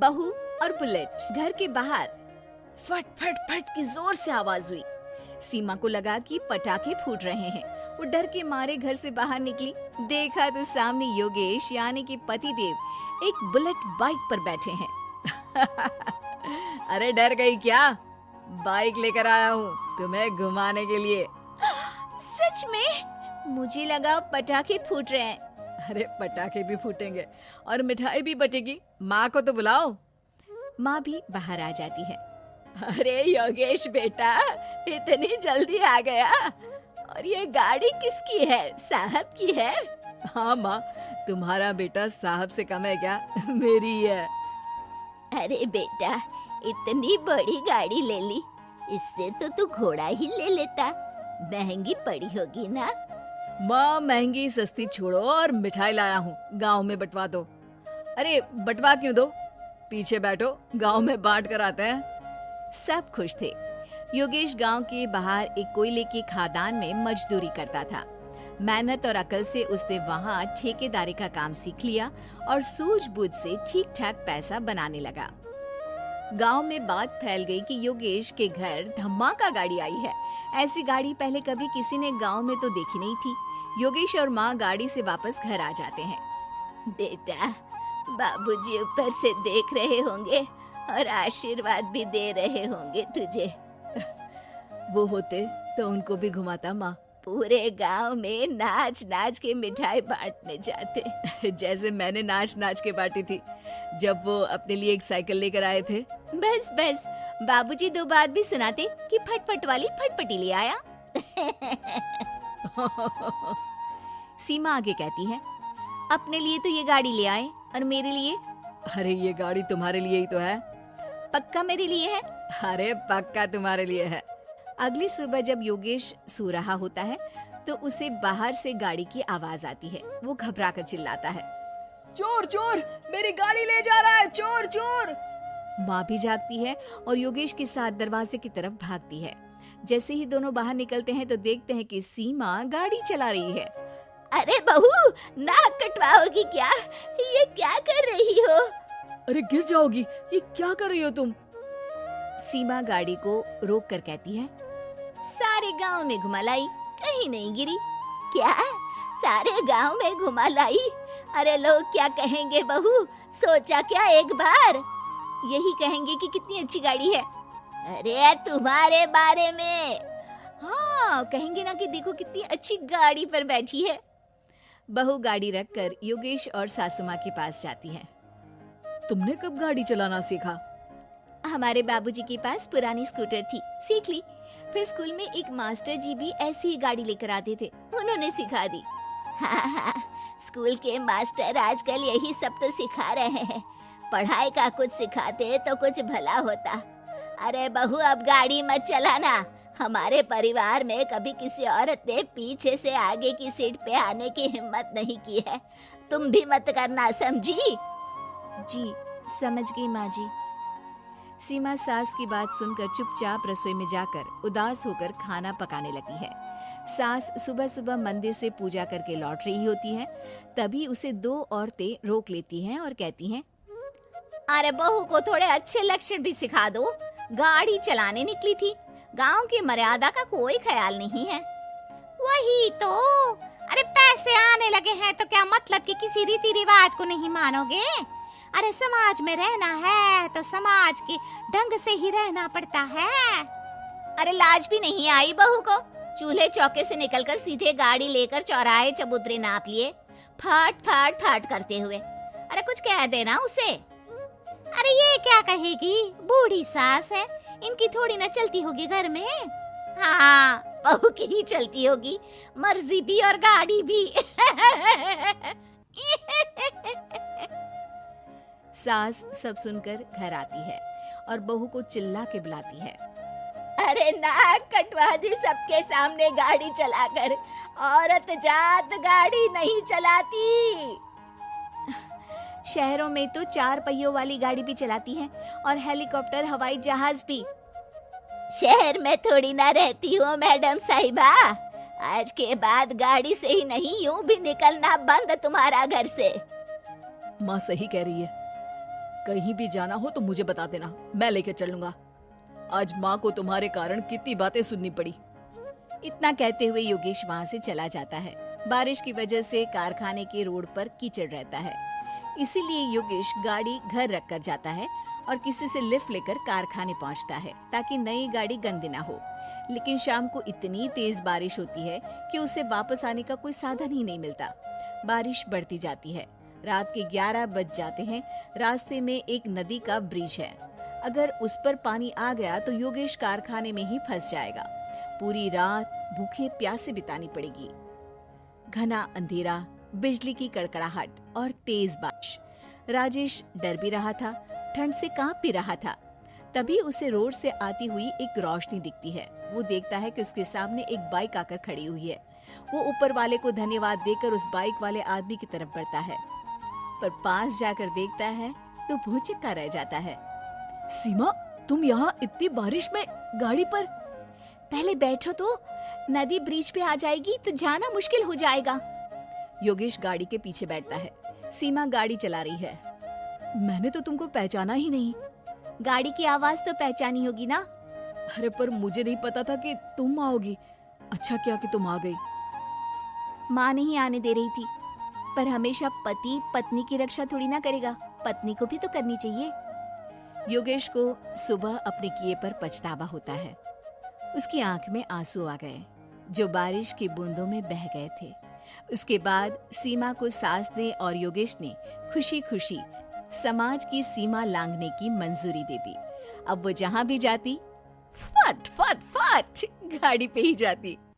बहू और बुलेट। घर के बाहर फट फट फट की जोर से आवाज हुई। सीमा को लगा कि पटाखे फूट रहे हैं। वो डर के मारे घर से बाहर निकली। देखा तो सामने योगेश यानी कि पतिदेव एक बुलेट बाइक पर बैठे हैं। अरे डर गई क्या? बाइक लेकर आया हूँ तुम्हें घुमाने के लिए। सच में? मुझे लगा पटाखे फूट रहे हैं। अरे पटाखे भी फूटेंगे और मिठाई भी बटेगी। माँ को तो बुलाओ। माँ भी बाहर आ जाती है। अरे योगेश बेटा, इतनी जल्दी आ गया? और ये गाड़ी किसकी है? साहब की है? हाँ माँ, तुम्हारा बेटा साहब से कम है क्या? मेरी है। अरे बेटा, इतनी बड़ी गाड़ी ले ली, इससे तो तू घोड़ा ही ले लेता। महंगी पड़ी होगी ना? माँ महंगी सस्ती छोड़ो और मिठाई लाया हूँ, गांव में बंटवा दो। अरे बंटवा क्यों दो? पीछे बैठो, गांव में बांट कर आते हैं। सब खुश थे। योगेश गांव के बाहर एक कोयले की खदान में मजदूरी करता था। मेहनत और अकल से उसने वहां ठेकेदारी का काम सीख लिया और सूझबूझ से ठीक ठाक पैसा बनाने लगा। गांव में बात फैल गई कि योगेश के घर धमाका गाड़ी आई है। ऐसी गाड़ी पहले कभी किसी ने गांव में तो देखी नहीं थी। योगेश और माँ गाड़ी से वापस घर आ जाते हैं। बेटा, बाबूजी ऊपर से देख रहे होंगे और आशीर्वाद भी दे रहे होंगे तुझे। वो होते तो उनको भी घुमाता माँ। पूरे गांव में नाच नाच के मिठाई बांटने जाते। जैसे मैंने नाच नाच के बांटी थी जब वो अपने लिए एक साइकिल लेकर आए थे। बस बस, बाबूजी दो बात भी सुनाते कि फटफट वाली फटफटी ले आया। सीमा आगे कहती है, अपने लिए तो ये गाड़ी ले आए और मेरे लिए? अरे ये गाड़ी तुम्हारे लिए ही तो है। पक्का मेरे लिए है? अरे पक्का तुम्हारे लिए है। अगली सुबह जब योगेश सो रहा होता है तो उसे बाहर से गाड़ी की आवाज आती है। वो घबरा कर चिल्लाता है, चोर चोर, मेरी गाड़ी ले जा रहा है, चोर चोर। माँ भी जागती है और योगेश के साथ दरवाजे की तरफ भागती है। जैसे ही दोनों बाहर निकलते हैं तो देखते हैं कि सीमा गाड़ी चला रही है। अरे बहू, नाक कटवाओगी क्या? ये क्या कर रही हो? अरे गिर जाओगी, ये क्या कर रही हो तुम? सीमा गाड़ी को रोक कर कहती है, सारे गांव में घुमा लाई, कहीं नहीं गिरी। क्या? सारे गांव में घुमा लाई? अरे लोग क्या कहेंगे बहू? सोचा क्या एक बार? यही कहेंगे कि कितनी अच्छी गाड़ी है। अरे तुम्हारे बारे में। हाँ, कहेंगे ना कि देखो कितनी अच्छी गाड़ी पर बैठी है। बहू गाड़ी रखकर योगेश और सासू माँ के पास जाती है। तुमने कब गाड़ी चलाना सीखा? हमारे बाबूजी के पास पुरानी स्कूटर थी, सीख ली। फिर स्कूल में एक मास्टर जी भी ऐसी ही गाड़ी लेकर आते थे, उन्होंने सिखा दी। हाँ, स्कूल के मास्टर आजकल यही सब तो सिखा रहे हैं। पढ़ाई का कुछ सिखाते तो कुछ भला होता। अरे बहू, अब गाड़ी मत चलाना। हमारे परिवार में कभी किसी औरत ने पीछे से आगे की सीट पे आने की हिम्मत नहीं की है। तुम भी मत करना, समझी? जी समझ गई माँ जी। सीमा सास की बात सुनकर चुपचाप रसोई में जाकर उदास होकर खाना पकाने लगी है। सास सुबह सुबह मंदिर से पूजा करके लौट रही होती है। तभी उसे दो औरतें रोक लेती हैं और कहती हैं, अरे बहू को थोड़े अच्छे लक्षण भी सिखा दो। गाड़ी चलाने निकली थी, गांव की मर्यादा का कोई ख्याल नहीं है। वही तो। अरे पैसे आने लगे हैं तो क्या मतलब कि किसी रीति रिवाज को नहीं मानोगे? अरे समाज में रहना है तो समाज के ढंग से ही रहना पड़ता है। अरे लाज भी नहीं आई बहू को? चूल्हे चौके से निकलकर सीधे गाड़ी लेकर चौराहे चबूतरे नाप लिए, फट फट फट करते हुए। अरे कुछ कह देना उसे। अरे ये क्या कहेगी? बूढ़ी सास है, इनकी थोड़ी ना चलती होगी घर में। हाँ, बहू की ही चलती होगी, मर्जी भी और गाड़ी भी। सास सब सुनकर घर आती है और बहू को चिल्ला के बुलाती है, अरे नाक कटवा दी सबके सामने गाड़ी चलाकर। औरत जात गाड़ी नहीं चलाती। शहरों में तो 4 पहियों वाली गाड़ी भी चलाती है और हेलीकॉप्टर, हवाई जहाज भी। शहर में थोड़ी ना रहती हो मैडम साहिबा। आज के बाद गाड़ी से ही नहीं, यूं भी निकलना बंद तुम्हारा घर से। माँ सही कह रही है। कहीं भी जाना हो तो मुझे बता देना, मैं लेकर चलूंगा। आज माँ को तुम्हारे कारण कितनी बातें सुननी पड़ी। इतना कहते हुए योगेश वहाँ से चला जाता है। बारिश की वजह से कारखाने के रोड पर कीचड़ रहता है, इसीलिए योगेश गाड़ी घर रख कर जाता है और किसी से लिफ्ट लेकर कारखाने पहुंचता है ताकि नई गाड़ी गंदी ना हो। लेकिन शाम को इतनी तेज बारिश होती है कि उसे वापस आने का कोई साधन ही नहीं मिलता। बारिश बढ़ती जाती है, रात के 11 बज जाते हैं। रास्ते में एक नदी का ब्रिज है, अगर उस पर पानी आ गया तो योगेश कारखाने में ही फंस जाएगा। पूरी रात भूखे प्यासे बितानी पड़ेगी। घना अंधेरा, बिजली की कड़कड़ाहट और तेज बारिश। राजेश डर भी रहा था, ठंड से कांप भी रहा था। तभी उसे रोड से आती हुई एक रोशनी दिखती है। वो देखता है कि उसके सामने एक बाइक आकर खड़ी हुई है। वो ऊपर वाले को धन्यवाद देकर उस बाइक वाले आदमी की तरफ बढ़ता है, पर पास जाकर देखता है तो भौचक्का रह जाता है। सीमा, तुम यहाँ इतनी बारिश में गाड़ी पर? पहले बैठो तो, नदी ब्रिज पे आ जाएगी तो जाना मुश्किल हो जाएगा। योगेश गाड़ी के पीछे बैठता है। सीमा गाड़ी चला रही है। मैंने तो तुमको पहचाना ही नहीं। गाड़ी की आवाज तो पहचानी होगी ना। अरे पर मुझे नहीं पता था कि तुम आओगी। अच्छा किया कि तुम आ गई। माँ नहीं आने दे रही थी, पर हमेशा पति पत्नी की रक्षा थोड़ी ना करेगा, पत्नी को भी तो करनी चाहिए। योगेश को सुबह अपने किए पर पछतावा होता है। उसकी आंख में आंसू आ गए जो बारिश की बूंदों में बह गए थे। उसके बाद सीमा को सास ने और योगेश ने खुशी खुशी समाज की सीमा लांघने की मंजूरी दे दी। अब वो जहाँ भी जाती फट फट फट गाड़ी पे ही जाती।